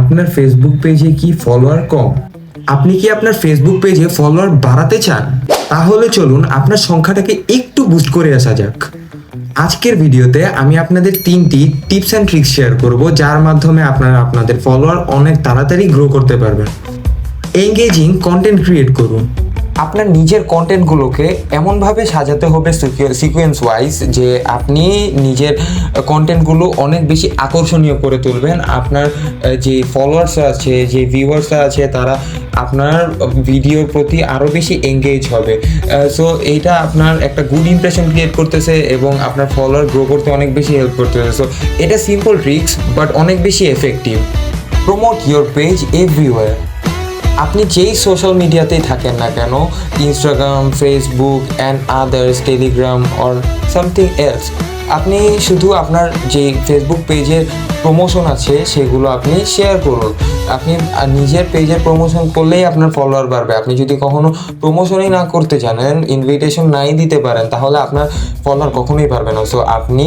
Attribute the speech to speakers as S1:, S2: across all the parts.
S1: আপনার ফেসবুক পেজে কি ফলোয়ার কম? আপনি কি আপনার ফেসবুক পেজে ফলোয়ার বাড়াতে চান? তাহলে চলুন আপনার সংখ্যাটাকে একটু বুস্ট করে আসা যাক। আজকের ভিডিওতে আমি আপনাদের 3টি টিপস অ্যান্ড ট্রিক্স শেয়ার করব, যার মাধ্যমে আপনারা আপনাদের ফলোয়ার অনেক তাড়াতাড়ি গ্রো করতে পারবেন। এঙ্গেজিং কন্টেন্ট ক্রিয়েট করুন। আপনার নিজের কন্টেন্টগুলোকে এমনভাবে সাজাতে হবে সিকোয়েন্স ওয়াইজ যে আপনি নিজের কন্টেন্টগুলো অনেক বেশি আকর্ষণীয় করে তুলবেন। আপনার যে ফলোয়ার্স আছে, যে ভিউয়ার্স আছে, তারা আপনার ভিডিওর প্রতি আরও বেশি এঙ্গেজ হবে। সো এইটা আপনার একটা গুড ইমপ্রেশন ক্রিয়েট করতেছে এবং আপনার ফলোয়ার গ্রো করতে অনেক বেশি হেল্প করতেছে। সো এটা সিম্পল ট্রিক্স বাট অনেক বেশি effective. Promote your page everywhere. আপনি যেই সোশ্যাল মিডিয়াতেই থাকেন না কেন, Instagram, Facebook and others, Telegram or something else, আপনি শুধু আপনার যে ফেসবুক পেজের প্রমোশন আছে সেগুলো আপনি শেয়ার করুন। আপনি নিজের পেজের প্রমোশন করলেই আপনার ফলোয়ার বাড়বে। আপনি যদি কখনো প্রমোশনই না করতে জানেন, ইনভিটেশন নাই দিতে পারেন, তাহলে আপনার ফলোয়ার কখনোই পারবে না। সো আপনি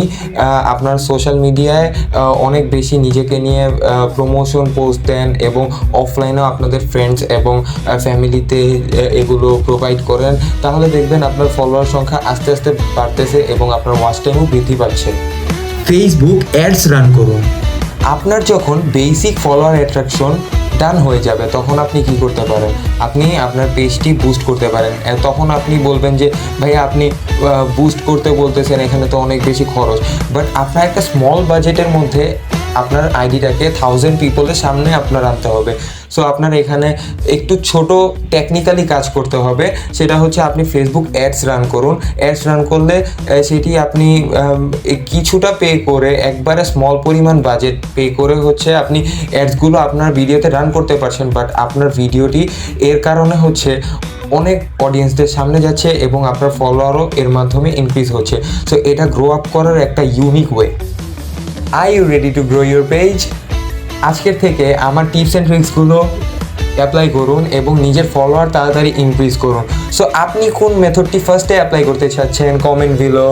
S1: আপনার সোশ্যাল মিডিয়ায় অনেক বেশি নিজেকে নিয়ে প্রমোশন পোস্ট দেন এবং অফলাইনেও আপনাদের ফ্রেন্ডস এবং ফ্যামিলিতে এগুলো প্রোভাইড করেন, তাহলে দেখবেন আপনার ফলোয়ার সংখ্যা আস্তে আস্তে বাড়তেছে এবং আপনার ওয়াচ টাইমও বৃদ্ধি পাচ্ছে। ফেসবুক অ্যাডস রান করুন। আপনার যখন বেসিক ফলোয়ার অ্যাট্রাকশন ডান হয়ে যাবে, তখন আপনি কি করতে পারেন? আপনি আপনার পেজটি বুস্ট করতে পারেন। তখন আপনি বলবেন যে ভাইয়া আপনি বুস্ট করতে বলতেছেন, এখানে তো অনেক বেশি খরচ। বাট আপনার একটা স্মল বাজেটের মধ্যে আপনার আইডিটাকে 1000 পিপলের সামনে আপনার আনতে হবে। সো আপনার এখানে একটু ছোট টেকনিক্যালি কাজ করতে হবে। সেটা হচ্ছে আপনি ফেসবুক অ্যাডস রান করুন। অ্যাডস রান করলে সেটি আপনি কিছুটা পে করে, একবারে স্মল পরিমাণ বাজেট পে করে হচ্ছে আপনি অ্যাডসগুলো আপনার ভিডিওতে রান করতে পারছেন। বাট আপনার ভিডিওটি এর কারণে হচ্ছে অনেক অডিয়েন্সদের সামনে যাচ্ছে এবং আপনার ফলোয়ারও এর মাধ্যমে ইনক্রিজ হচ্ছে। সো এটা গ্রো আপ করার একটা unique way. Are you ready to grow your page? আজকের থেকে আমার টিপস অ্যান্ড ট্রিক্সগুলো অ্যাপ্লাই করুন এবং নিজের ফলোয়ার তাড়াতাড়ি ইনক্রিজ করুন। সো আপনি কোন মেথডটি ফার্স্টে অ্যাপ্লাই করতে চাচ্ছেন? Comment below.